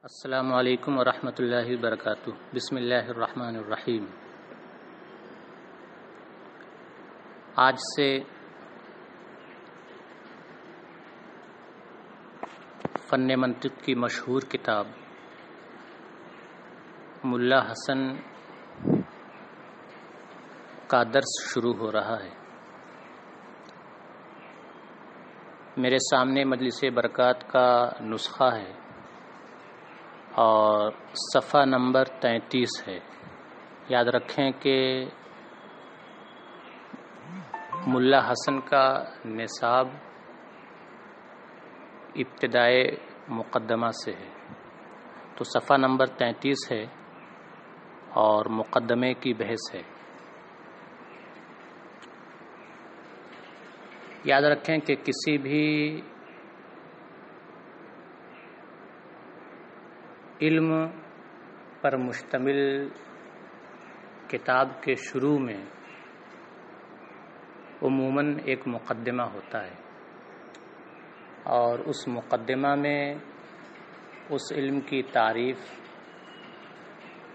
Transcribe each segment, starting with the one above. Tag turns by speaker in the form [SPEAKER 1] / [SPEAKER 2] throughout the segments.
[SPEAKER 1] السلام علیکم ورحمۃ اللہ وبرکاتہ۔ بسم اللہ الرحمن الرحیم۔ آج سے فن منطق کی مشہور کتاب ملا حسن کا درس شروع ہو رہا ہے۔ میرے سامنے مجلس برکات کا نسخہ ہے اور صفحہ نمبر 33 ہے۔ یاد رکھیں کہ ملا حسن کا نصاب ابتدائے مقدمہ سے ہے، تو صفحہ نمبر 33 ہے اور مقدمے کی بحث ہے۔ یاد رکھیں کہ کسی بھی علم پر مشتمل کتاب کے شروع میں عموماً ایک مقدمہ ہوتا ہے، اور اس مقدمہ میں اس علم کی تعریف،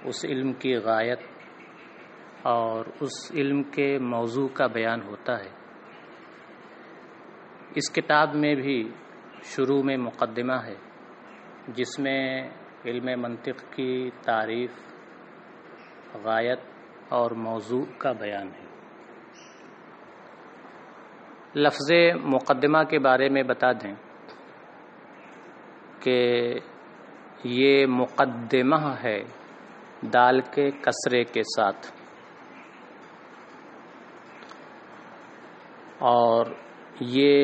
[SPEAKER 1] اس علم کی غایت اور اس علم کے موضوع کا بیان ہوتا ہے۔ اس کتاب میں بھی شروع میں مقدمہ ہے جس میں علم منطق کی تعریف، غایت اور موضوع کا بیان ہے۔ لفظ مقدمہ کے بارے میں بتا دیں کہ یہ مقدمہ ہے دال کے کسرے کے ساتھ، اور یہ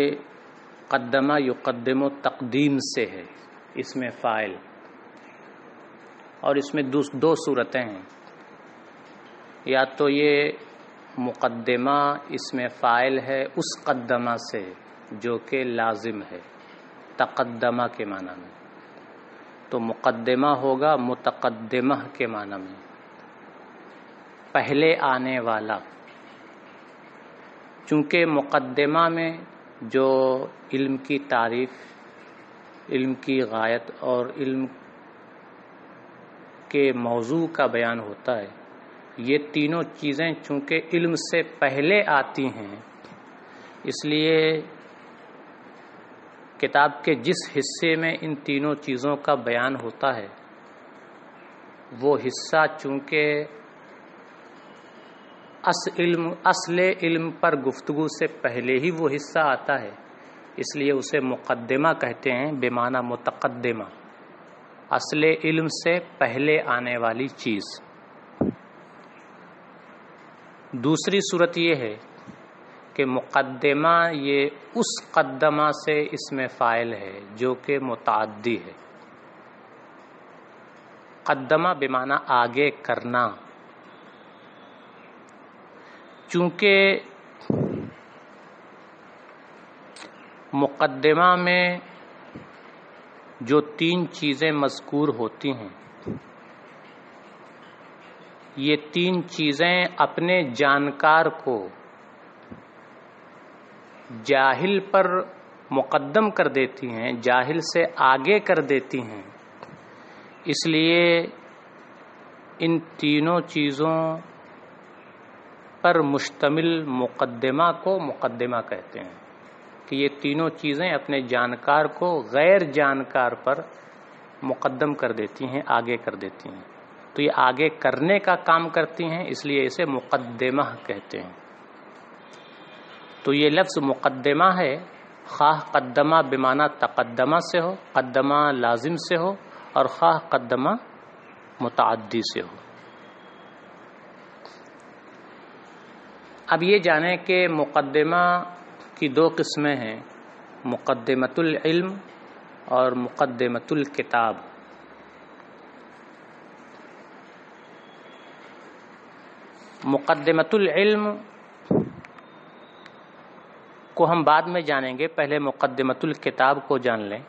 [SPEAKER 1] قدمہ یقدم تقدیم سے ہے، اس میں فاعل، اور اس میں دو صورتیں ہیں۔ یا تو یہ مقدمہ اس میں فاعل ہے اس قدمہ سے جو کہ لازم ہے، تقدمہ کے معنی میں، تو مقدمہ ہوگا متقدمہ کے معنی میں، پہلے آنے والا۔ چونکہ مقدمہ میں جو علم کی تعریف، علم کی غایت اور علم کے موضوع کا بیان ہوتا ہے، یہ تینوں چیزیں چونکہ علم سے پہلے آتی ہیں، اس لیے کتاب کے جس حصے میں ان تینوں چیزوں کا بیان ہوتا ہے وہ حصہ چونکہ اصل علم پر گفتگو سے پہلے ہی وہ حصہ آتا ہے، اس لیے اسے مقدمہ کہتے ہیں، بمعنی متقدمہ، اصل علم سے پہلے آنے والی چیز۔ دوسری صورت یہ ہے کہ مقدمہ یہ اس قدمہ سے اس میں فاعل ہے جو کہ متعدی ہے۔ قدمہ بمعنی آگے کرنا۔ چونکہ مقدمہ میں جو تین چیزیں مذکور ہوتی ہیں، یہ تین چیزیں اپنے جانکار کو جاہل پر مقدم کر دیتی ہیں، جاہل سے آگے کر دیتی ہیں، اس لیے ان تینوں چیزوں پر مشتمل مقدمہ کو مقدمہ کہتے ہیں، کہ یہ تینوں چیزیں اپنے جانکار کو غیر جانکار پر مقدم کر دیتی ہیں، آگے کر دیتی ہیں، تو یہ آگے کرنے کا کام کرتی ہیں، اس لیے اسے مقدمہ کہتے ہیں۔ تو یہ لفظ مقدمہ ہے، خواہ قدمہ بمعنی تقدمہ سے ہو، قدمہ لازم سے ہو، اور خواہ قدمہ متعدی سے ہو۔ اب یہ جانیں کہ مقدمہ کی دو قسمیں ہیں، مقدمۃ العلم اور مقدمۃ الکتاب۔ مقدمۃ العلم کو ہم بعد میں جانیں گے، پہلے مقدمۃ الکتاب کو جان لیں۔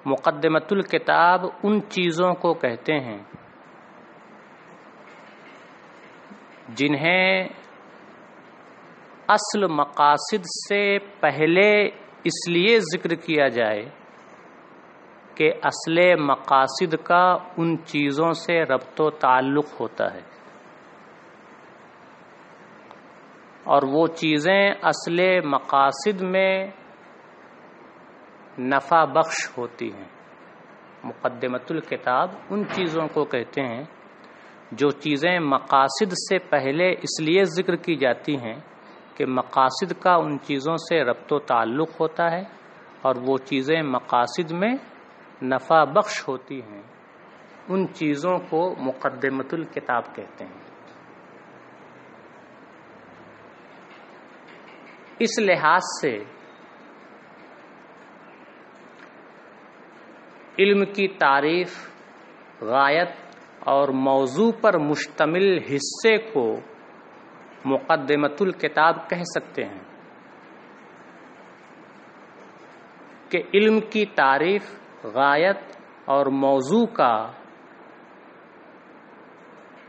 [SPEAKER 1] مقدمۃ الکتاب ان چیزوں کو کہتے ہیں جنہیں اصل مقاصد سے پہلے اس لیے ذکر کیا جائے کہ اصل مقاصد کا ان چیزوں سے ربط و تعلق ہوتا ہے، اور وہ چیزیں اصل مقاصد میں نفع بخش ہوتی ہیں۔ مقدمۃ الکتاب ان چیزوں کو کہتے ہیں جو چیزیں مقاصد سے پہلے اس لیے ذکر کی جاتی ہیں کہ مقاصد کا ان چیزوں سے ربط و تعلق ہوتا ہے اور وہ چیزیں مقاصد میں نفع بخش ہوتی ہیں، ان چیزوں کو مقدمۃ الکتاب کہتے ہیں۔ اس لحاظ سے علم کی تعریف، غایت اور موضوع پر مشتمل حصے کو مقدمۃ الکتاب کہہ سکتے ہیں کہ علم کی تعریف، غایت اور موضوع کا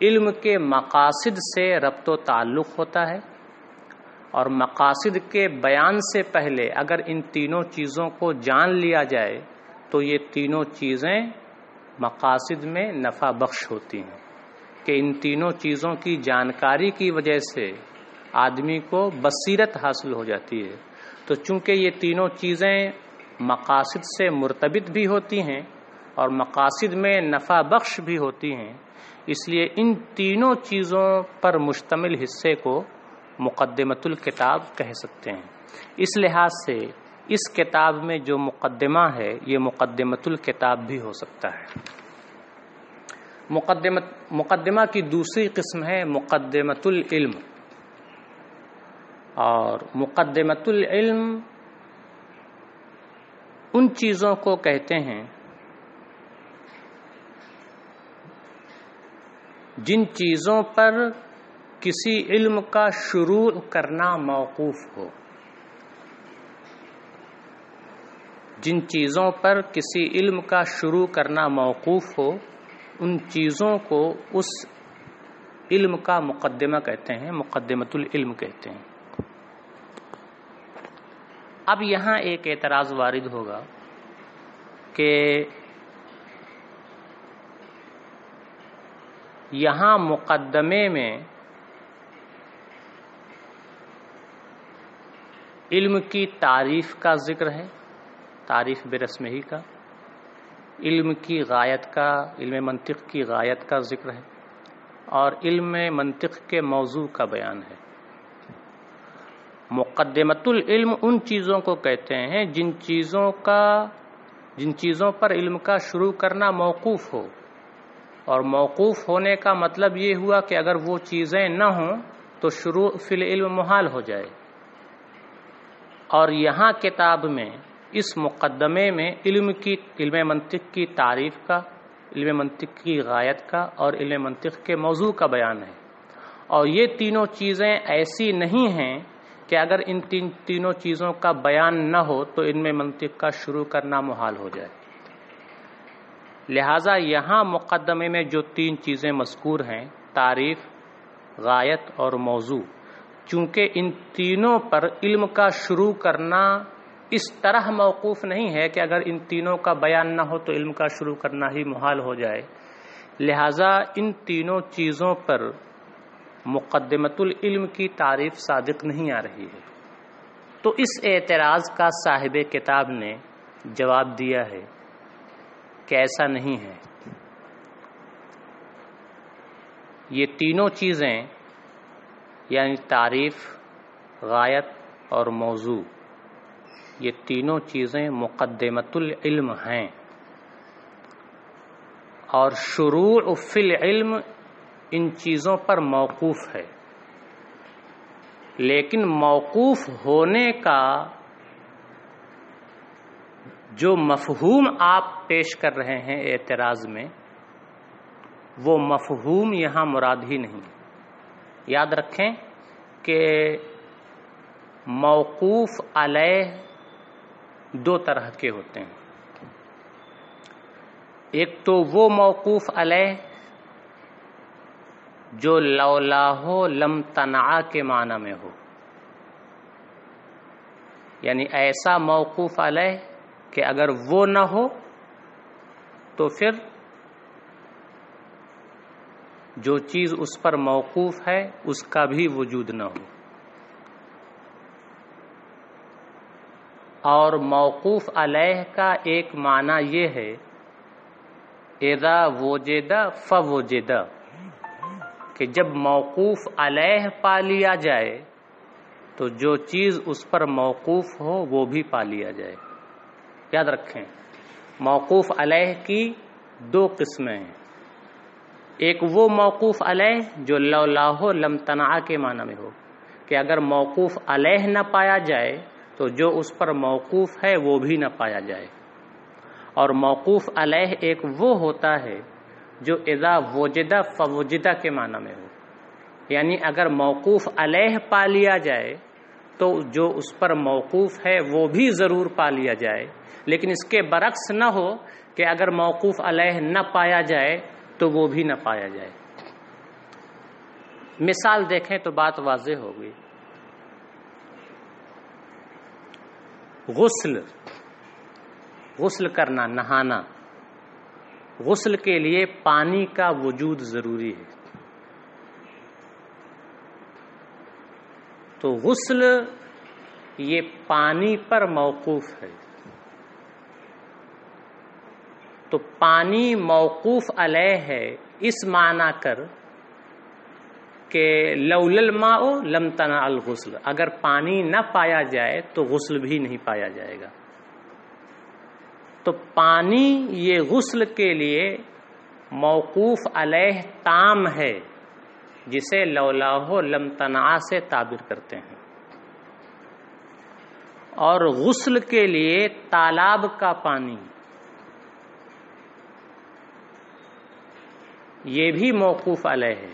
[SPEAKER 1] علم کے مقاصد سے ربط و تعلق ہوتا ہے، اور مقاصد کے بیان سے پہلے اگر ان تینوں چیزوں کو جان لیا جائے تو یہ تینوں چیزیں مقاصد میں نفع بخش ہوتی ہیں، کہ ان تینوں چیزوں کی جانکاری کی وجہ سے آدمی کو بصیرت حاصل ہو جاتی ہے۔ تو چونکہ یہ تینوں چیزیں مقاصد سے مرتبط بھی ہوتی ہیں اور مقاصد میں نفع بخش بھی ہوتی ہیں، اس لیے ان تینوں چیزوں پر مشتمل حصے کو مقدمۃ الکتاب کہہ سکتے ہیں۔ اس لحاظ سے اس کتاب میں جو مقدمہ ہے یہ مقدمۃ الکتاب بھی ہو سکتا ہے۔ مقدمہ کی دوسری قسم ہے مقدمۃ العلم، اور مقدمۃ العلم ان چیزوں کو کہتے ہیں جن چیزوں پر کسی علم کا شروع کرنا موقوف ہو، جن چیزوں پر کسی علم کا شروع کرنا موقوف ہو ان چیزوں کو اس علم کا مقدمہ کہتے ہیں، مقدمۃ العلم کہتے ہیں۔ اب یہاں ایک اعتراض وارد ہوگا کہ یہاں مقدمے میں علم کی تعریف کا ذکر ہے، تعریف برسمہ ہی کا، علم کی غایت کا، علم منطق کی غایت کا ذکر ہے، اور علم منطق کے موضوع کا بیان ہے۔ مقدمۃ العلم ان چیزوں کو کہتے ہیں جن چیزوں پر علم کا شروع کرنا موقوف ہو، اور موقوف ہونے کا مطلب یہ ہوا کہ اگر وہ چیزیں نہ ہوں تو شروع فی العلم محال ہو جائے۔ اور یہاں کتاب میں اس مقدمے میں علم منطق کی تعریف کا، علم منطق کی غایت کا اور علم منطق کے موضوع کا بیان ہے، اور یہ تینوں چیزیں ایسی نہیں ہیں کہ اگر ان تینوں چیزوں کا بیان نہ ہو تو ان میں منطق کا شروع کرنا محال ہو جائے۔ لہٰذا یہاں مقدمے میں جو تین چیزیں مذکور ہیں، تعریف، غایت اور موضوع، چونکہ ان تینوں پر علم کا شروع کرنا اس طرح موقوف نہیں ہے کہ اگر ان تینوں کا بیان نہ ہو تو علم کا شروع کرنا ہی محال ہو جائے، لہٰذا ان تینوں چیزوں پر مقدمۃ العلم کی تعریف صادق نہیں آ رہی ہے۔ تو اس اعتراض کا صاحب کتاب نے جواب دیا ہے کہ ایسا نہیں ہے، یہ تینوں چیزیں یعنی تعریف، غایت اور موضوع، یہ تینوں چیزیں مقدمۃ العلم ہیں، اور شروع فی العلم ان چیزوں پر موقوف ہے، لیکن موقوف ہونے کا جو مفہوم آپ پیش کر رہے ہیں اعتراض میں، وہ مفہوم یہاں مراد ہی نہیں۔ یاد رکھیں کہ موقوف علیہ دو طرح کے ہوتے ہیں، ایک تو وہ موقوف علیہ جو لولا ہو لم تنع کے معنی میں ہو، یعنی ایسا موقوف علیہ کہ اگر وہ نہ ہو تو پھر جو چیز اس پر موقوف ہے اس کا بھی وجود نہ ہو. اور موقوف علیہ کا ایک معنی یہ ہے اذا وجد فوجد، کہ جب موقوف علیہ پا لیا جائے تو جو چیز اس پر موقوف ہو وہ بھی پا لیا جائے. یاد رکھیں موقوف علیہ کی دو قسمیں ہیں. ایک وہ موقوف علیہ جو لولاہ لم تنع کے معنی میں ہو، کہ اگر موقوف علیہ نہ پایا جائے تو جو اس پر موقوف ہے وہ بھی نہ پایا جائے. اور موقوف علیہ ایک وہ ہوتا ہے جو اذا وجد فوجد کے معنی میں ہو، یعنی اگر موقوف علیہ پا لیا جائے تو جو اس پر موقوف ہے وہ بھی ضرور پا لیا جائے، لیکن اس کے برعکس نہ ہو کہ اگر موقوف علیہ نہ پایا جائے تو وہ بھی نہ پایا جائے. مثال دیکھیں تو بات واضح ہوگی. غسل کرنا، نہانا، غسل کے لیے پانی کا وجود ضروری ہے. تو غسل یہ پانی پر موقوف ہے. تو پانی موقوف علیہ ہے اس معنی کر کہ لولا الماء لم تنع الغسل، اگر پانی نہ پایا جائے تو غسل بھی نہیں پایا جائے گا. تو پانی یہ غسل کے لیے موقوف علیہ تام ہے جسے لولاہ لم تنع سے تعبیر کرتے ہیں. اور غسل کے لیے تالاب کا پانی یہ بھی موقوف علیہ ہے،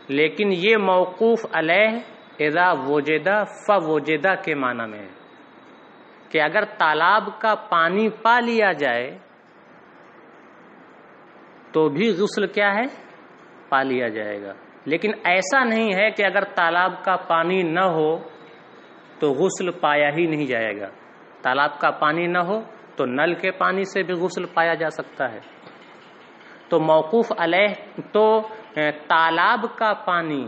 [SPEAKER 1] لیکن یہ موقوف علیہ اذا وجد فوجد کے معنی میں ہے کہ اگر تالاب کا پانی پا لیا جائے تو بھی غسل کیا ہے، پا لیا جائے گا. لیکن ایسا نہیں ہے کہ اگر تالاب کا پانی نہ ہو تو غسل پایا ہی نہیں جائے گا. تالاب کا پانی نہ ہو تو نل کے پانی سے بھی غسل پایا جا سکتا ہے. تو موقوف علیہ تو تالاب کا پانی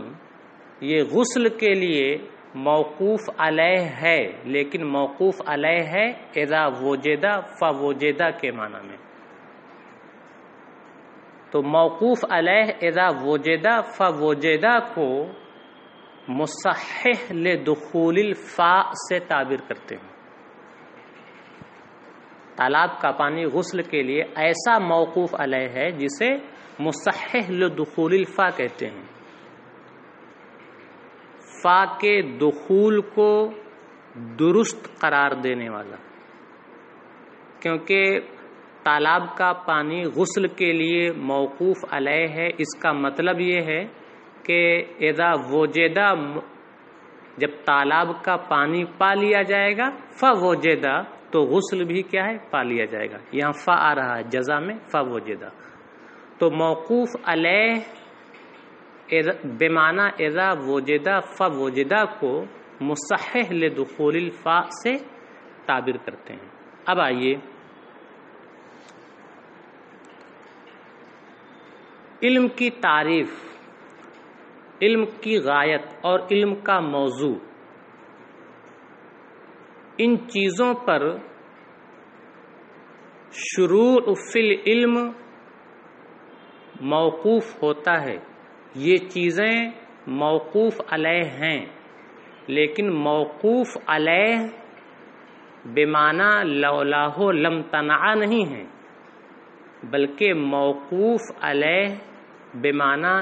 [SPEAKER 1] یہ غسل کے لیے موقوف علیہ ہے، لیکن موقوف علیہ ہے اذا وجد فوجد کے معنی میں. تو موقوف علیہ اذا وجد فوجد کو مصحح لدخول الفاء سے تعبیر کرتے ہیں. تالاب کا پانی غسل کے لیے ایسا موقوف علیہ ہے جسے مصحح لدخول الفاء کہتے ہیں. فا کے دخول کو درست قرار دینے والا، کیونکہ تالاب کا پانی غسل کے لیے موقوف علیہ ہے. اس کا مطلب یہ ہے کہ اذا وجد، جب تالاب کا پانی پا لیا جائے گا فوجد تو غسل بھی کیا ہے، پا لیا جائے گا. یہاں فا آ رہا ہے جزا میں، فوجد. تو موقوف علیہ بمعنی اذا وجد فوجد کو مصحح لدخول الفاء سے تعبیر کرتے ہیں. اب آئیے علم کی تعریف، علم کی غایت اور علم کا موضوع، ان چیزوں پر شروع فی العلم موقوف ہوتا ہے. یہ چیزیں موقوف علیہ ہیں، لیکن موقوف علیہ بمعنی لولاہ لم تنع نہیں ہے، بلکہ موقوف علیہ بمعنی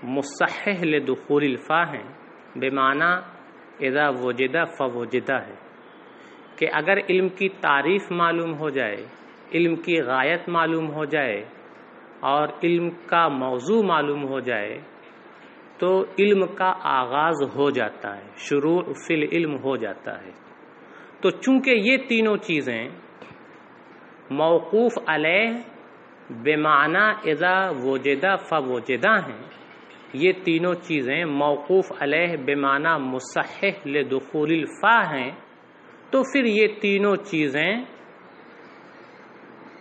[SPEAKER 1] مصحح لدخول الفاء ہیں، بمعنی اذا وجد فوجد ہے. کہ اگر علم کی تعریف معلوم ہو جائے، علم کی غایت معلوم ہو جائے اور علم کا موضوع معلوم ہو جائے تو علم کا آغاز ہو جاتا ہے، شروع فی العلم ہو جاتا ہے. تو چونکہ یہ تینوں چیزیں موقوف علیہ بمعنی اذا وجد فوجد ہیں، یہ تینوں چیزیں موقوف علیہ بمعنی مصحح لدخول الفاء ہیں، تو پھر یہ تینوں چیزیں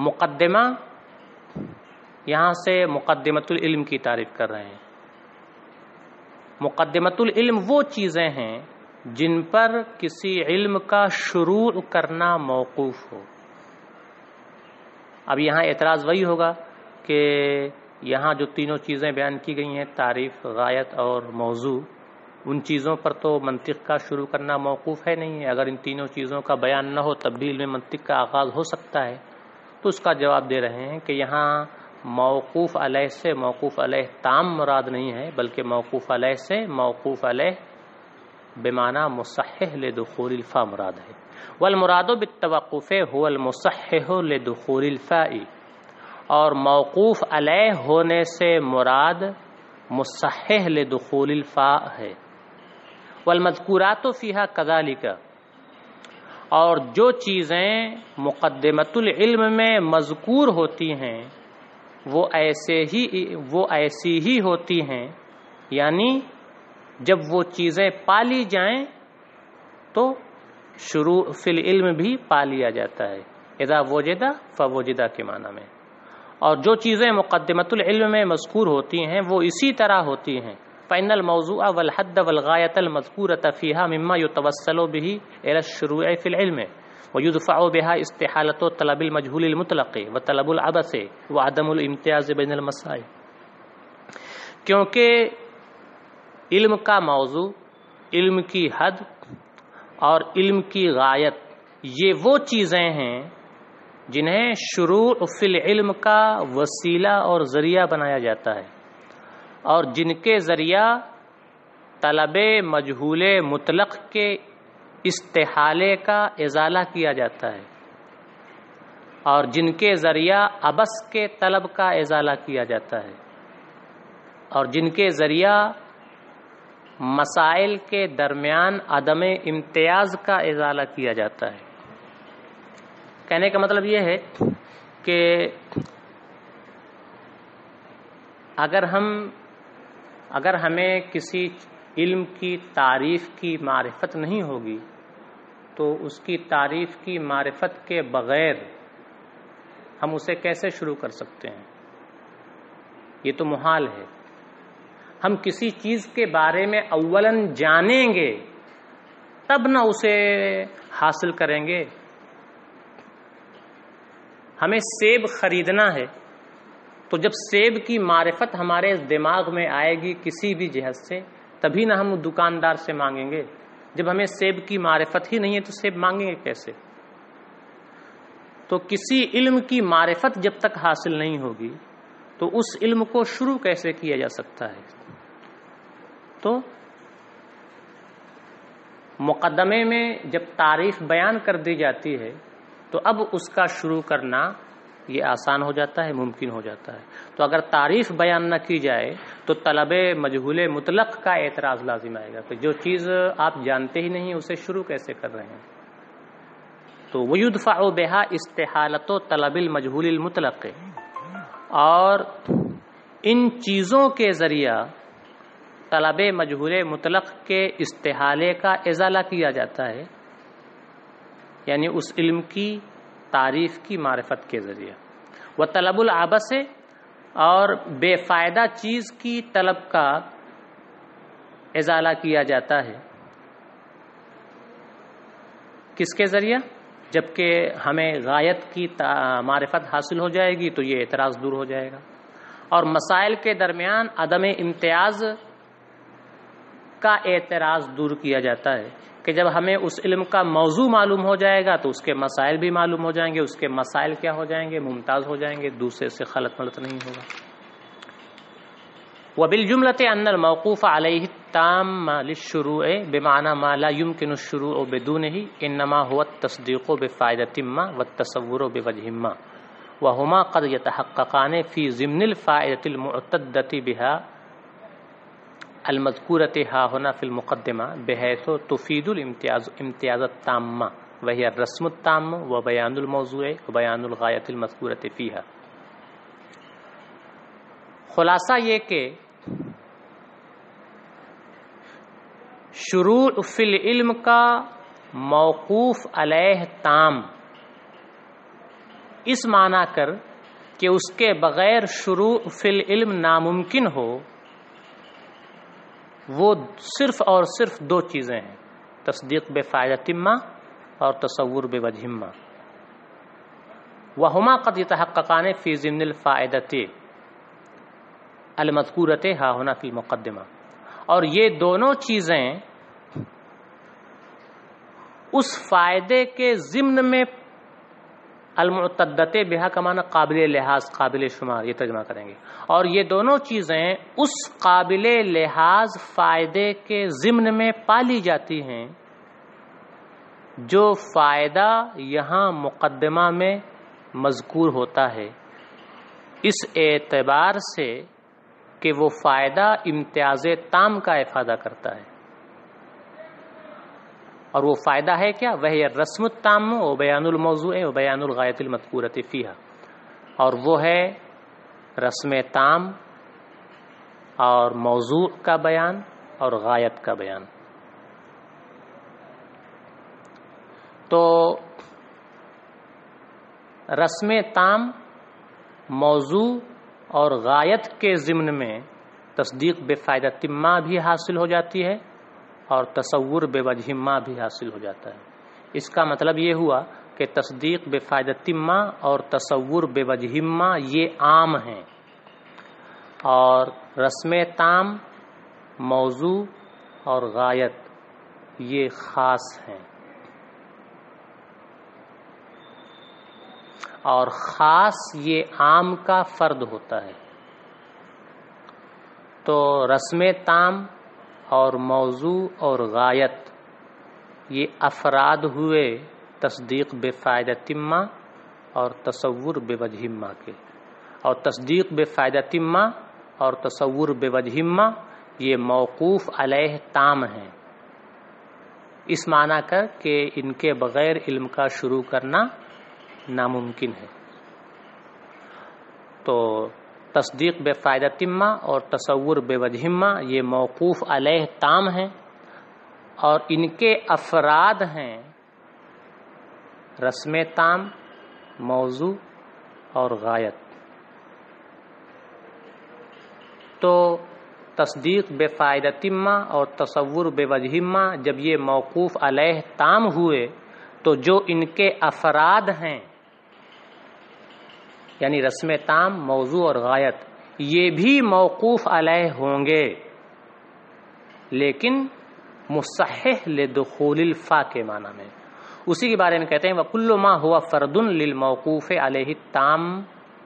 [SPEAKER 1] مقدمہ یہاں سے مقدمۃ العلم کی تعریف کر رہے ہیں. مقدمۃ العلم وہ چیزیں ہیں جن پر کسی علم کا شروع کرنا موقوف ہو. اب یہاں اعتراض وہی ہوگا کہ یہاں جو تینوں چیزیں بیان کی گئی ہیں، تعریف، غایت اور موضوع، ان چیزوں پر تو منطق کا شروع کرنا موقوف ہے نہیں ہے. اگر ان تینوں چیزوں کا بیان نہ ہو تب بھی علم منطق کا آغاز ہو سکتا ہے. تو اس کا جواب دے رہے ہیں کہ یہاں موقوف علیہ سے موقوف علیہ تام مراد نہیں ہے، بلکہ موقوف علیہ سے موقوف علیہ بمعنی مصحح لدخول الفاء مراد ہے. والمراد بالتوقف هو المصحح لدخول الفاء، اور موقوف علیہ ہونے سے مراد مصحح لدخول الفاء ہے. والمذکورات فیہا کذالک، اور جو چیزیں مقدمۃ العلم میں مذکور ہوتی ہیں وہ ایسی ہی ہوتی ہیں، یعنی جب وہ چیزیں پا لی جائیں تو شروع فی العلم بھی پا لیا جاتا ہے. اذا وجدہ فوجدہ کے معنی میں. اور جو چیزیں مقدمۃ العلم میں مذکور ہوتی ہیں وہ اسی طرح ہوتی ہیں. فإن الموضوع والحد والغاية المذكورة فيها مما يتوسل به إلى الشروع في العلم ويدفع بها استحالة طلب المجهول المطلق وطلب العبث وعدم الامتياز بين المسائل. کیونکہ علم کا موضوع، علم کی حد اور علم کی غایت یہ وہ چیزیں ہیں جنہیں شروع فی العلم کا وسیلہ اور ذریعہ بنایا جاتا ہے، اور جن کے ذریعہ طلب مجہول مطلق کے استحالے کا ازالہ کیا جاتا ہے، اور جن کے ذریعہ عبث کے طلب کا ازالہ کیا جاتا ہے، اور جن کے ذریعہ مسائل کے درمیان عدم امتیاز کا ازالہ کیا جاتا ہے. کہنے کا مطلب یہ ہے کہ اگر ہمیں کسی علم کی تعریف کی معرفت نہیں ہوگی تو اس کی تعریف کی معرفت کے بغیر ہم اسے کیسے شروع کر سکتے ہیں؟ یہ تو محال ہے. ہم کسی چیز کے بارے میں اولاً جانیں گے تب نہ اسے حاصل کریں گے. ہمیں سیب خریدنا ہے تو جب سیب کی معرفت ہمارے دماغ میں آئے گی کسی بھی جہت سے تبھی نہ ہم دکاندار سے مانگیں گے. جب ہمیں سیب کی معرفت ہی نہیں ہے تو سیب مانگیں گے کیسے؟ تو کسی علم کی معرفت جب تک حاصل نہیں ہوگی تو اس علم کو شروع کیسے کیا جا سکتا ہے؟ تو مقدمے میں جب تعریف بیان کر دی جاتی ہے تو اب اس کا شروع کرنا یہ آسان ہو جاتا ہے، ممکن ہو جاتا ہے. تو اگر تعریف بیان نہ کی جائے تو طلب مجہول مطلق کا اعتراض لازم آئے گا کہ جو چیز آپ جانتے ہی نہیں اسے شروع کیسے کر رہے ہیں. تو وَيُدْفَعُ بِهَا اسْتِحَالَةُ طَلَبِ الْمَجْهُولِ الْمُطْلَقِ، اور ان چیزوں کے ذریعہ طلب مجہول مطلق کے استحالے کا ازالہ کیا جاتا ہے، یعنی اس علم کی تعریف کی معرفت کے ذریعہ. وطلب العبث، اور بے فائدہ چیز کی طلب کا ازالہ کیا جاتا ہے. کس کے ذریعہ؟ جبکہ ہمیں غایت کی معرفت حاصل ہو جائے گی تو یہ اعتراض دور ہو جائے گا. اور مسائل کے درمیان عدم امتیاز کا اعتراض دور کیا جاتا ہے کہ جب ہمیں اس علم کا موضوع معلوم ہو جائے گا تو اس کے مسائل بھی معلوم ہو جائیں گے. اس کے مسائل کیا ہو جائیں گے؟ ممتاز ہو جائیں گے، دوسرے سے خلط ملط نہیں ہوگا. وبالجملة أن الموقوف عليه التام للشروع بمعنى ما لا يمكن الشروع بدونه إنما هو التصديق بفائدة ما والتصور بوجه ما، وهما قد يتحققان في ضمن الفائدة المعتدة بها المذكورة ها هنا في المقدمة بحيث تفيد الامتياز التام وهي الرسم التام وبيان الموضوع وبيان الغاية المذكورة فيها. خلاصہ یہ کہ شروع فی العلم کا موقوف علیہ تام اس معنی کر کہ اس کے بغیر شروع فی العلم ناممکن ہو، وہ صرف اور صرف دو چیزیں ہیں، تصدیق بفائدۃ ما اور تصور بوجہ ما، وہما قد یتحققان فی ضمن الفائدۃ المذکورۃ ہا ہنا فی المقدمہ، اور یہ دونوں چیزیں اس فائدے کے ضمن میں المعتدۃ بہا کا معنی قابل لحاظ، قابل شمار، یہ ترجمہ کریں گے، اور یہ دونوں چیزیں اس قابل لحاظ فائدے کے ضمن میں پالی جاتی ہیں جو فائدہ یہاں مقدمہ میں مذکور ہوتا ہے، اس اعتبار سے کہ وہ فائدہ امتیاز تام کا افادہ کرتا ہے، اور وہ فائدہ ہے کیا؟ وہی الرسم التام و بیان الموضوع و بیان الغایۃ المذکورۃ فیہا، اور وہ ہے رسم تام اور موضوع کا بیان اور غایت کا بیان۔ تو رسم تام، موضوع اور غایت کے ضمن میں تصدیق بفائدۃ ما بھی حاصل ہو جاتی ہے اور تصور بوجہ ما بھی حاصل ہو جاتا ہے۔ اس کا مطلب یہ ہوا کہ تصدیق بفائدۃ ما اور تصور بوجہ ما یہ عام ہیں، اور رسم تام، موضوع اور غایت یہ خاص ہیں، اور خاص یہ عام کا فرد ہوتا ہے۔ تو رسم تام اور موضوع اور غایت یہ افراد ہوئے تصدیق بفائدۃ ما اور تصور بوجہ ما کے، اور تصدیق بفائدۃ ما اور تصور بوجہ ما یہ موقوف علیہ تام ہیں، اس معنی کر کہ ان کے بغیر علم کا شروع کرنا ناممکن ہے۔ تو تصدیق بفائدۃ ما اور تصور بوجہ ما یہ موقوف علیہ تام ہیں، اور ان کے افراد ہیں رسم تام، موضوع اور غایت۔ تو تصدیق بفائدۃ ما اور تصور بوجہ ما جب یہ موقوف علیہ تام ہوئے تو جو ان کے افراد ہیں یعنی رسم تام، موضوع اور غایت یہ بھی موقوف علیہ ہوں گے، لیکن مصحح لدخول الفا کے معنی میں۔ اسی کے بارے میں کہتے ہیں وَكُلُّ مَا هُوَ فَرْدٌ لِلْمَوْقُوفِ عَلَيْهِ التَّامِّ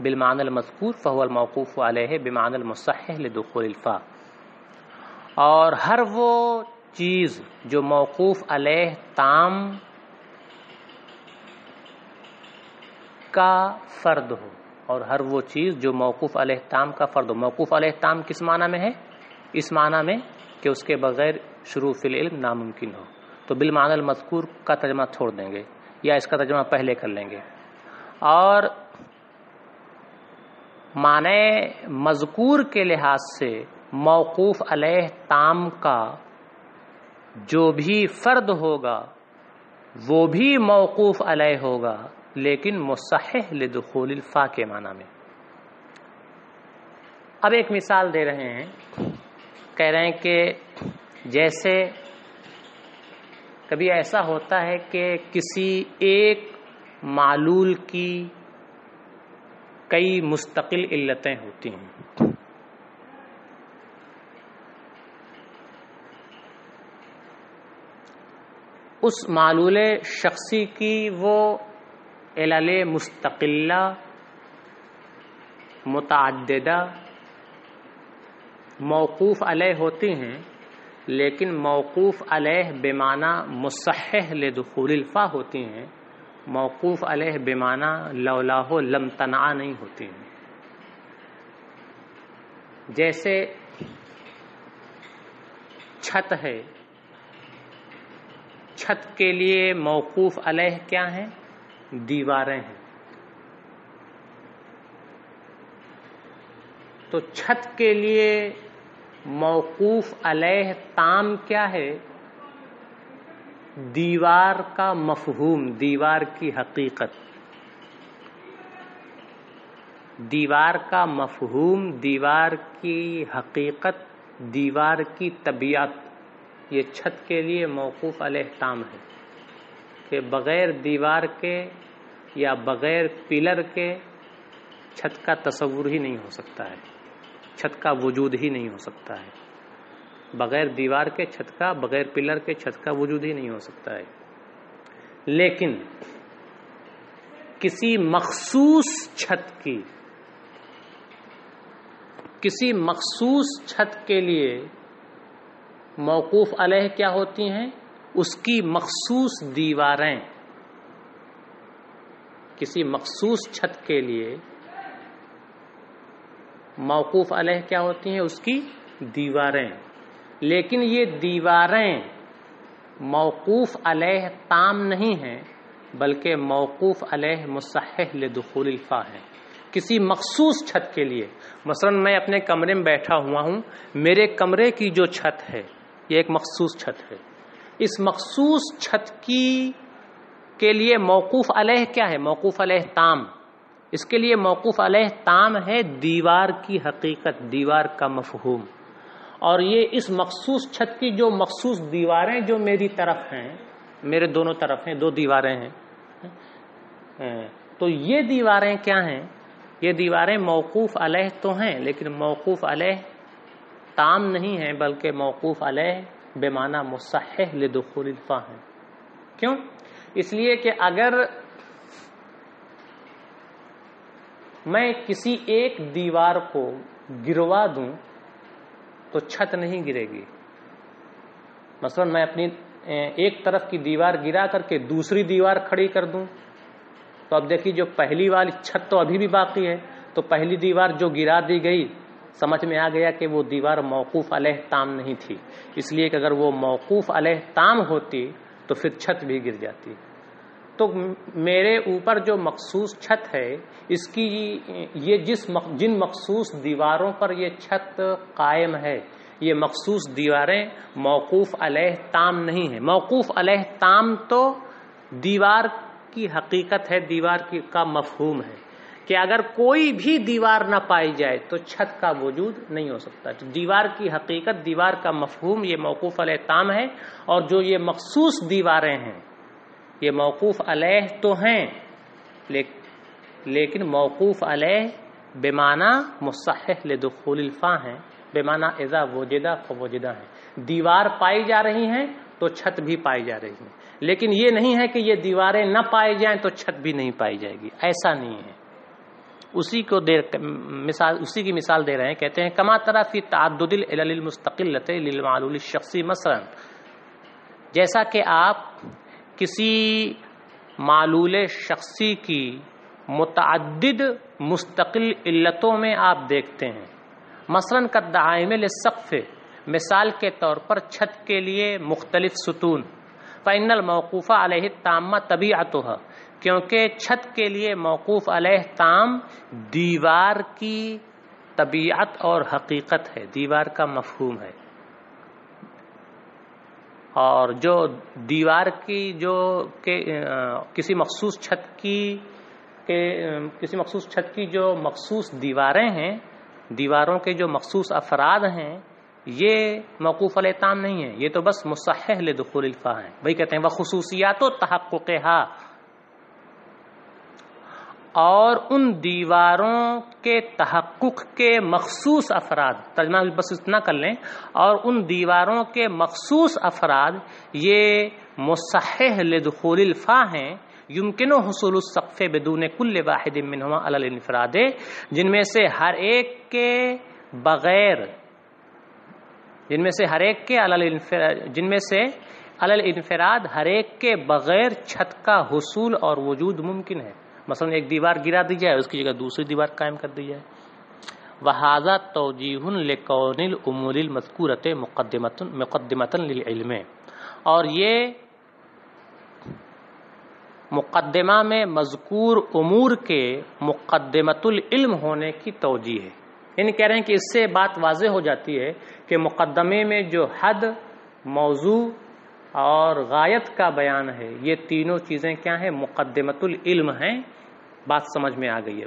[SPEAKER 1] بِالْمَعْنَى الْمَذْكُورِ فَهُوَ الْمَوْقُوفُ عَلَيْهِ بِمَعْنَى الْمُصَحِّحِ لِدُخُولِ الْفَاءِ، اور ہر وہ چیز جو موقوف علیہ تام کا فرد ہو، اور ہر وہ چیز جو موقوف علیہ تام کا فرد ہو۔ موقوف علیہ تام کس معنی میں ہے؟ اس معنی میں کہ اس کے بغیر شروع فی العلم ناممکن ہو۔ تو بالمعنی المذکور کا ترجمہ چھوڑ دیں گے یا اس کا ترجمہ پہلے کر لیں گے، اور معنی مذکور کے لحاظ سے موقوف علیہ تام کا جو بھی فرد ہوگا وہ بھی موقوف علیہ ہوگا، لیکن مصحح لدخول الفا کے معنی میں۔ اب ایک مثال دے رہے ہیں، کہہ رہے ہیں کہ جیسے کبھی ایسا ہوتا ہے کہ کسی ایک معلول کی کئی مستقل علتیں ہوتی ہیں، اس معلول شخصی کی وہ علل مستقلہ متعددہ موقوف علیہ ہوتی ہیں، لیکن موقوف علیہ بمعنی مصحح لدخول الفا ہوتی ہیں، موقوف علیہ بمعنی لولاہ لم تنع نہیں ہوتی ہیں۔ جیسے چھت ہے، چھت کے لیے موقوف علیہ کیا ہیں؟ دیواریں ہیں۔ تو چھت کے لیے موقوف علیہ تام کیا ہے؟ دیوار کا مفہوم، دیوار کی حقیقت۔ دیوار کا مفہوم، دیوار کی حقیقت، دیوار کی طبیعت، یہ چھت کے لیے موقوف علیہ تام ہے کہ بغیر دیوار کے یا بغیر پلر کے چھت کا تصور ہی نہیں ہو سکتا ہے، چھت کا وجود ہی نہیں ہو سکتا ہے، بغیر دیوار کے چھت کا، بغیر پلر کے چھت کا وجود ہی نہیں ہو سکتا ہے۔ لیکن کسی مخصوص چھت کے لیے موقوف علیہ کیا ہوتی ہیں؟ اس کی مخصوص دیواریں۔ کسی مخصوص چھت کے لیے موقوف علیہ کیا ہوتی ہیں؟ اس کی دیواریں۔ لیکن یہ دیواریں موقوف علیہ تام نہیں ہیں، بلکہ موقوف علیہ مصحح لدخول الفا ہے۔ کسی مخصوص چھت کے لیے، مثلا میں اپنے کمرے میں بیٹھا ہوا ہوں، میرے کمرے کی جو چھت ہے یہ ایک مخصوص چھت ہے، اس مخصوص چھت کے لیے موقوف علیہ کیا ہے؟ موقوف علیہ تام۔ اس کے لیے موقوف علیہ تام ہے دیوار کی حقیقت، دیوار کا مفہوم۔ اور یہ اس مخصوص چھت کی جو مخصوص دیواریں جو میری طرف ہیں، میرے دونوں طرف ہیں، دو دیواریں ہیں، تو یہ دیواریں کیا ہیں؟ یہ دیواریں موقوف علیہ تو ہیں، لیکن موقوف علیہ تام نہیں ہیں، بلکہ موقوف علیہ بمعنی مصحح لدخول الفا ہیں۔ کیوں؟ اس لیے کہ اگر میں کسی ایک دیوار کو گروا دوں تو چھت نہیں گرے گی۔ مثلا میں اپنی ایک طرف کی دیوار گرا کر کے دوسری دیوار کھڑی کر دوں تو اب دیکھیے جو پہلی والی چھت تو ابھی بھی باقی ہے، تو پہلی دیوار جو گرا دی گئی، سمجھ میں آ گیا کہ وہ دیوار موقوف علیہ تام نہیں تھی، اس لیے کہ اگر وہ موقوف علیہ تام ہوتی تو پھر چھت بھی گر جاتی۔ تو میرے اوپر جو مخصوص چھت ہے، اس کی یہ جن مخصوص دیواروں پر یہ چھت قائم ہے، یہ مخصوص دیواریں موقوف علیہ تام نہیں ہیں۔ موقوف علیہ تام تو دیوار کی حقیقت ہے، دیوار کا مفہوم ہے کہ اگر کوئی بھی دیوار نہ پائی جائے تو چھت کا وجود نہیں ہو سکتا۔ دیوار کی حقیقت، دیوار کا مفہوم یہ موقوف علیہ تام ہے، اور جو یہ مخصوص دیواریں ہیں یہ موقوف علیہ تو ہیں، لیکن موقوف علیہ بمعنی مصحح لدخول الفا ہیں، بمعنی اذا وجدہ فوجدہ ہیں۔ دیوار پائی جا رہی ہیں تو چھت بھی پائی جا رہی ہے، لیکن یہ نہیں ہے کہ یہ دیواریں نہ پائی جائیں تو چھت بھی نہیں پائی جائے گی، ایسا نہیں ہے۔ اسی کی مثال دے رہے ہیں، کہتے ہیں کما ترى فی تعدد العلل المستقلۃ للمعلول الشخصی، مثلا جیسا کہ آپ کسی معلول شخصی کی متعدد مستقل علتوں میں آپ دیکھتے ہیں، مثلا کالدعائم للسقف، مثال کے طور پر چھت کے لیے مختلف ستون، فإن الموقوف علیہ التامہ طبیعتها، کیونکہ چھت کے لیے موقوف علیہ تام دیوار کی طبیعت اور حقیقت ہے، دیوار کا مفہوم ہے۔ اور جو دیوار کی کسی مخصوص چھت کی جو مخصوص دیواریں ہیں، دیواروں کے جو مخصوص افراد ہیں، یہ موقوف علیہ تام نہیں ہے، یہ تو بس مصحح لدخول الفا ہیں۔ وہی کہتے ہیں وخصوصیات و تحققھا، اور ان دیواروں کے تحقق کے مخصوص افراد، ترجمہ بس اتنا کر لیں، اور ان دیواروں کے مخصوص افراد یہ مصحح لدخول الفا ہیں، یمکن حصول السقف بدون کل واحد منہما علی الانفراد، جن میں سے ہر ایک کے علی الانفراد ہر ایک کے بغیر چھت کا حصول اور وجود ممکن ہے۔ مثلا ایک دیوار گرا دی جائے، اس کی جگہ دوسری دیوار قائم کر دی جائے۔ وَهَذَا تَوْجِيهٌ لِقَوْنِ الْأُمُورِ الْمَذْكُورَةِ مُقَدِّمَةً لِلْعِلْمِ، اور یہ مقدمہ میں مذکور امور کے مقدمۃ العلم ہونے کی توجیہ ہے، یعنی کہہ رہے ہیں کہ اس سے بات واضح ہو جاتی ہے کہ مقدمے میں جو حد، موضوع اور غایت کا بیان ہے، یہ تینوں چیزیں کیا ہیں؟ مقدمۃ العلم ہیں۔ بات سمجھ میں آ گئی ہے۔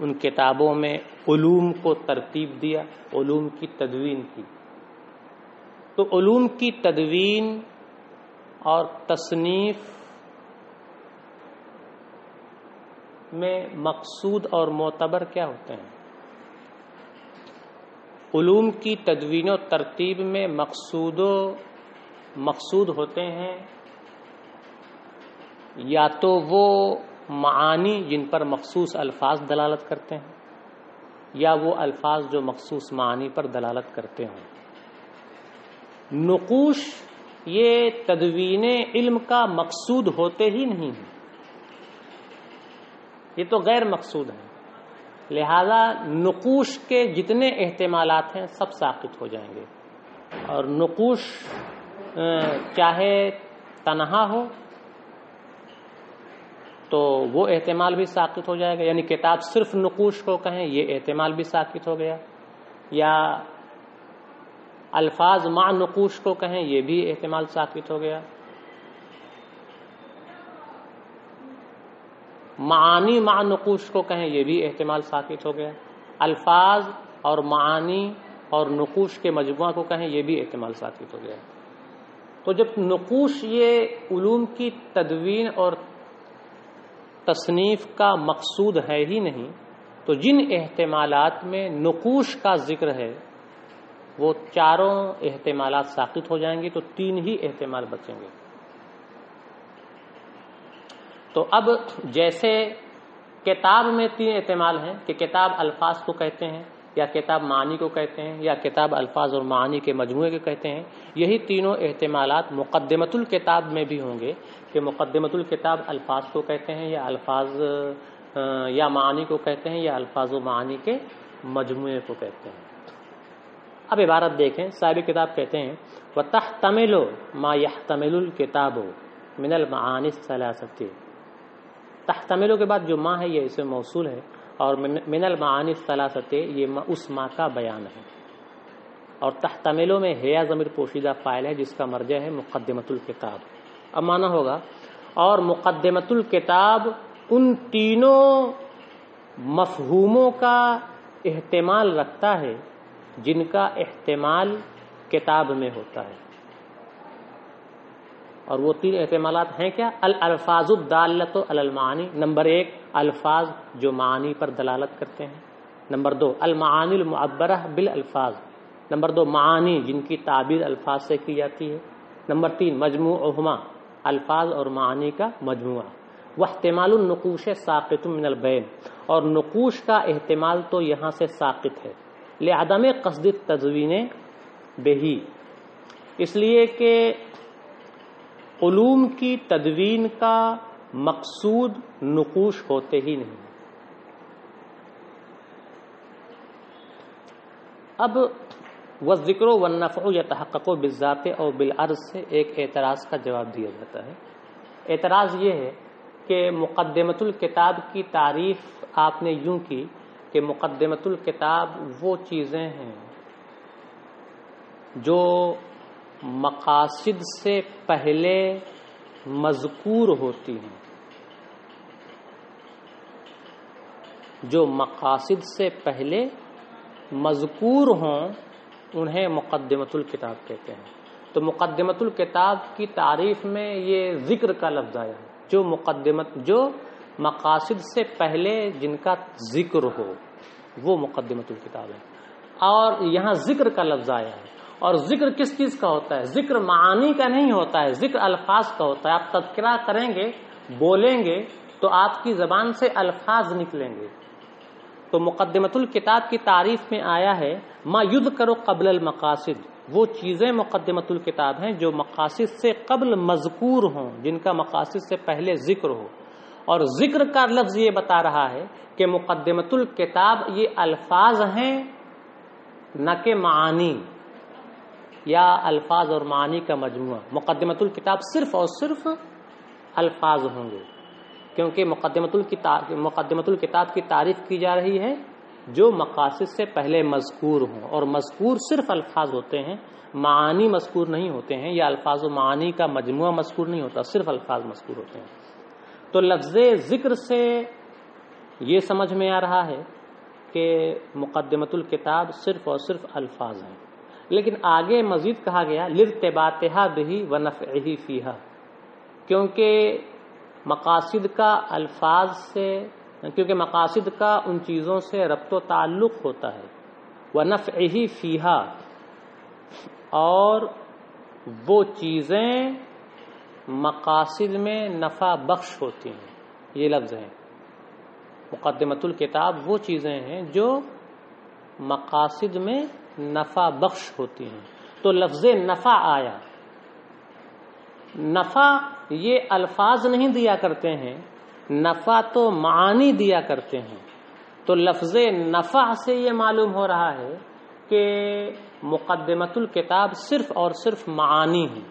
[SPEAKER 1] ان کتابوں میں علوم کو ترتیب دیا، علوم کی تدوین کی۔ تو علوم کی تدوین اور تصنیف میں مقصود اور معتبر کیا ہوتے ہیں؟ علوم کی تدوین و ترتیب میں مقصود ہوتے ہیں یا تو وہ معانی جن پر مخصوص الفاظ دلالت کرتے ہیں، یا وہ الفاظ جو مخصوص معانی پر دلالت کرتے ہوں۔ نقوش یہ تدوین علم کا مقصود ہوتے ہی نہیں ہیں، یہ تو غیر مقصود ہے، لہذا نقوش کے جتنے احتمالات ہیں سب ساقط ہو جائیں گے۔ اور نقوش چاہے تنہا ہو تو وہ احتمال بھی ساقط ہو جائے گا، یعنی کتاب صرف نقوش کو کہیں یہ احتمال بھی ساقط ہو گیا، یا الفاظ مع نقوش کو کہیں یہ بھی احتمال ساقط ہو گیا، معانی مع نقوش کو کہیں یہ بھی احتمال ساقط ہو گیا، الفاظ اور معانی اور نقوش کے مجموعہ کو کہیں یہ بھی احتمال ساقط ہو گیا۔ تو جب نقوش یہ علوم کی تدوین اور تصنیف کا مقصود ہے ہی نہیں، تو جن احتمالات میں نقوش کا ذکر ہے وہ چاروں احتمالات ساقط ہو جائیں گے، تو 3 ہی احتمال بچیں گے۔ تو اب جیسے کتاب میں 3 احتمال ہیں کہ کتاب الفاظ کو کہتے ہیں، یا کتاب معانی کو کہتے ہیں، یا کتاب الفاظ اور معانی کے مجموعے کو کہتے ہیں، یہی تینوں احتمالات مقدمۃ الکتاب میں بھی ہوں گے کہ مقدمۃ الکتاب الفاظ کو کہتے ہیں، یا الفاظ یا معانی کو کہتے ہیں، یا الفاظ و معانی کے مجموعے کو کہتے ہیں۔ اب عبارت دیکھیں، صاحب کتاب کہتے ہیں وَتَحْتَمِلُ مَا يَحْتَمِلُ الْكِتَابُ مِنَ الْمَعَانِ الثَّلَاثَةِ۔ تحتملو کے بعد جو ما ہے یہ اسم موصول ہے، اور من المعانی الثلاثۃ یہ اس ما کا بیان ہے، اور تحتملو میں ہے ضمیر پوشیدہ فاعل ہے جس کا مرجع ہے مقدمۃ الکتاب۔ اب معنی ہوگا اور مقدمۃ الکتاب ان تینوں مفہوموں کا احتمال رکھتا ہے جن کا احتمال کتاب میں ہوتا ہے، اور وہ 3 احتمالات ہیں کیا؟ الالفاظ الدالۃ علی المعانی، نمبر 1 الفاظ جو معانی پر دلالت کرتے ہیں، نمبر 2 المعانی المعبرہ بالالفاظ، نمبر 2 معانی جن کی تعبیر الفاظ سے کی جاتی ہے، نمبر 3 مجموعہما الفاظ اور معانی کا مجموعہ۔ واحتمال النقوش ساقط من البین، اور نقوش کا احتمال تو یہاں سے ساقط ہے، لعدم قصد التدوین بہی، اس لیے کہ علوم کی تدوین کا مقصود نقوش ہوتے ہی نہیں۔ اب والذکر والنفع یتحقق بالذات او بالعرض سے ایک اعتراض کا جواب دیا جاتا ہے۔ اعتراض یہ ہے کہ مقدمۃ الکتاب کی تعریف آپ نے یوں کی کہ مقدمۃ الکتاب وہ چیزیں ہیں جو مقاصد سے پہلے مذکور ہوتی ہیں، جو مقاصد سے پہلے مذکور ہوں انہیں مقدمۃ الکتاب کہتے ہیں۔ تو مقدمۃ الکتاب کی تعریف میں یہ ذکر کا لفظ آیا ہے، جو مقاصد سے پہلے جن کا ذکر ہو وہ مقدمۃ الکتاب ہے، اور یہاں ذکر کا لفظ آیا ہے، اور ذکر کس چیز کا ہوتا ہے؟ ذکر معانی کا نہیں ہوتا ہے، ذکر الفاظ کا ہوتا ہے۔ آپ تذکرہ کریں گے، بولیں گے تو آپ کی زبان سے الفاظ نکلیں گے۔ تو مقدمۃ الکتاب کی تعریف میں آیا ہے ما یذکر قبل المقاصد، وہ چیزیں مقدمۃ الکتاب ہیں جو مقاصد سے قبل مذکور ہوں، جن کا مقاصد سے پہلے ذکر ہو۔ اور ذکر کا لفظ یہ بتا رہا ہے کہ مقدمۃ الکتاب یہ الفاظ ہیں نہ کہ معانی یا الفاظ اور معانی کا مجموعہ۔ مقدمۃ الکتاب صرف اور صرف الفاظ ہوں گے، کیونکہ مقدمۃ الکتاب کی تعریف کی جا رہی ہے جو مقاصد سے پہلے مذکور ہوں، اور مذکور صرف الفاظ ہوتے ہیں، معانی مذکور نہیں ہوتے ہیں، یا الفاظ و معانی کا مجموعہ مذکور نہیں ہوتا، صرف الفاظ مذکور ہوتے ہیں۔ تو لفظ ذکر سے یہ سمجھ میں آ رہا ہے کہ مقدمۃ الکتاب صرف اور صرف الفاظ ہیں، لیکن آگے مزید کہا گیا لارتباطھا بہ ونفعہ فیہا، کیونکہ مقاصد کا الفاظ سے، کیونکہ مقاصد کا ان چیزوں سے ربط و تعلق ہوتا ہے، ونفعہ فیہا، اور وہ چیزیں مقاصد میں نفع بخش ہوتی ہیں۔ یہ لفظ ہے مقدمۃ الکتاب، وہ چیزیں ہیں جو مقاصد میں نفع بخش ہوتی ہیں۔ تو لفظ نفع آیا، نفع یہ الفاظ نہیں دیا کرتے ہیں، نفع تو معانی دیا کرتے ہیں۔ تو لفظ نفع سے یہ معلوم ہو رہا ہے کہ مقدمۃ الکتاب صرف اور صرف معانی ہے،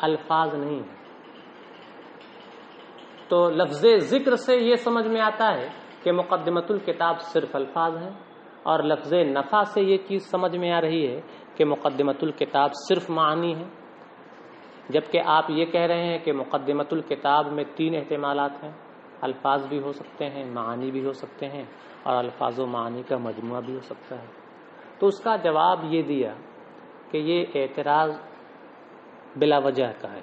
[SPEAKER 1] الفاظ نہیں ہے۔ تو لفظ ذکر سے یہ سمجھ میں آتا ہے کہ مقدمۃ الکتاب صرف الفاظ ہیں، اور لفظ نفع سے یہ چیز سمجھ میں آ رہی ہے کہ مقدمۃ الکتاب صرف معانی ہے، جبکہ آپ یہ کہہ رہے ہیں کہ مقدمۃ الکتاب میں 3 احتمالات ہیں، الفاظ بھی ہو سکتے ہیں، معانی بھی ہو سکتے ہیں، اور الفاظ و معانی کا مجموعہ بھی ہو سکتا ہے۔ تو اس کا جواب یہ دیا کہ یہ اعتراض بلا وجہ کا ہے۔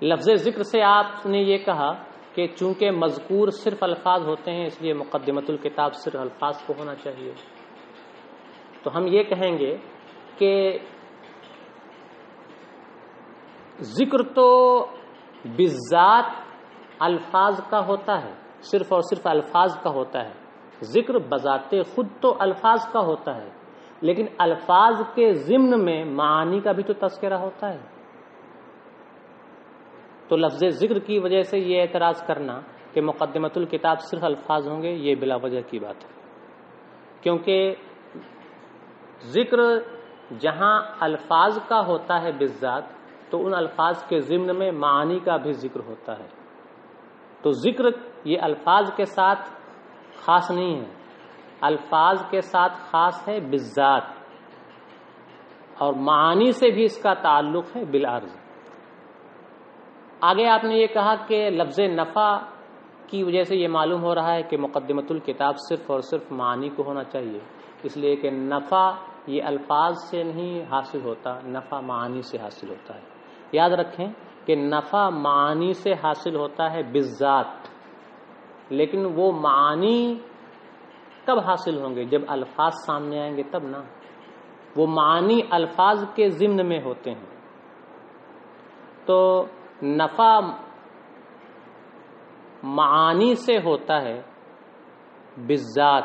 [SPEAKER 1] لفظ ذکر سے آپ نے یہ کہا کہ چونکہ مذکور صرف الفاظ ہوتے ہیں اس لیے مقدمۃ الکتاب صرف الفاظ کو ہونا چاہیے۔ تو ہم یہ کہیں گے کہ ذکر تو بالذات الفاظ کا ہوتا ہے، صرف اور صرف الفاظ کا ہوتا ہے۔ ذکر بذات خود تو الفاظ کا ہوتا ہے، لیکن الفاظ کے ضمن میں معانی کا بھی تو تذکرہ ہوتا ہے۔ تو لفظ ذکر کی وجہ سے یہ اعتراض کرنا کہ مقدمۃ الکتاب صرف الفاظ ہوں گے، یہ بلا وجہ کی بات ہے، کیونکہ ذکر جہاں الفاظ کا ہوتا ہے بالذات، تو ان الفاظ کے ضمن میں معانی کا بھی ذکر ہوتا ہے۔ تو ذکر یہ الفاظ کے ساتھ خاص نہیں ہے، الفاظ کے ساتھ خاص ہے بالذات، اور معانی سے بھی اس کا تعلق ہے بالعرض۔ آگے آپ نے یہ کہا کہ لفظ نفع کی وجہ سے یہ معلوم ہو رہا ہے کہ مقدمۃ الکتاب صرف اور صرف معانی کو ہونا چاہیے، اس لیے کہ نفع یہ الفاظ سے نہیں حاصل ہوتا، نفع معانی سے حاصل ہوتا ہے۔ یاد رکھیں کہ نفع معانی سے حاصل ہوتا ہے بالذات، لیکن وہ معانی کب حاصل ہوں گے؟ جب الفاظ سامنے آئیں گے تب نا، وہ معانی الفاظ کے ضمن میں ہوتے ہیں۔ تو نفع معانی سے ہوتا ہے بالذات،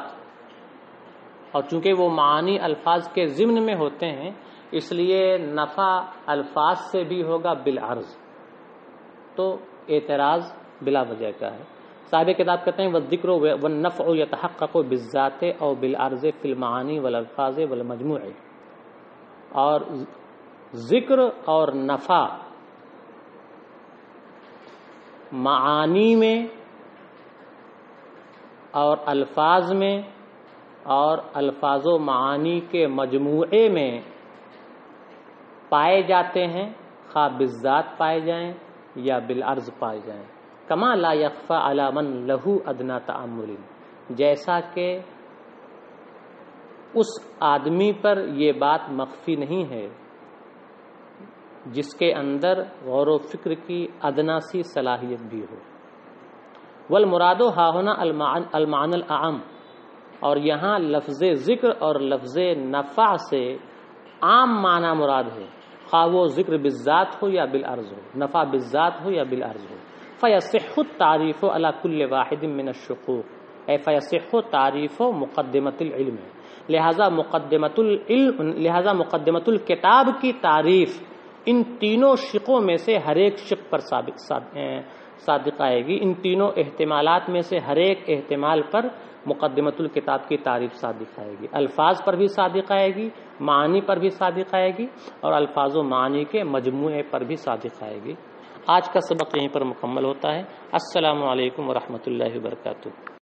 [SPEAKER 1] اور چونکہ وہ معانی الفاظ کے ضمن میں ہوتے ہیں اس لیے نفع الفاظ سے بھی ہوگا بالعرض۔ تو اعتراض بلا وجہ کا ہے۔ صاحب کتاب کہتے ہیں والذکر والنفع یتحقق بالذات او بالعرض فی المعانی والالفاظ والمجموع، اور ذکر اور نفع معانی میں اور الفاظ میں اور الفاظ و معانی کے مجموعے میں پائے جاتے ہیں، خواہ بالذات پائے جائیں یا بالعرض پائے جائیں۔ کما لا یخفی علی من لہ ادنی تأمل، جیسا کہ اس آدمی پر یہ بات مخفی نہیں ہے جس کے اندر غور و فکر کی ادنا سی صلاحیت بھی ہو۔ والمراد ہا ہونا المعنى الاعم، اور یہاں لفظ ذکر اور لفظ نفع سے عام معنی مراد ہے، خواہ وہ ذکر بالذات ہو یا بالعرض ہو، نفع بالذات ہو یا بالعرض ہو۔ فیصح التعریف علی کل واحد من الشقوق، اے فیصح تعریف مقدمۃ العلم، لہذا مقدمۃ الکتاب کی تعریف ان تینوں شقوں میں سے ہر ایک شق پر صادق آئے گی، ان تینوں احتمالات میں سے ہر ایک احتمال پر مقدمۃ الکتاب کی تعریف صادق آئے گی۔ الفاظ پر بھی صادق آئے گی، معانی پر بھی صادق آئے گی، اور الفاظ و معانی کے مجموعے پر بھی صادق آئے گی۔ آج کا سبق یہیں پر مکمل ہوتا ہے۔ السلام علیکم ورحمۃ اللہ وبرکاتہ۔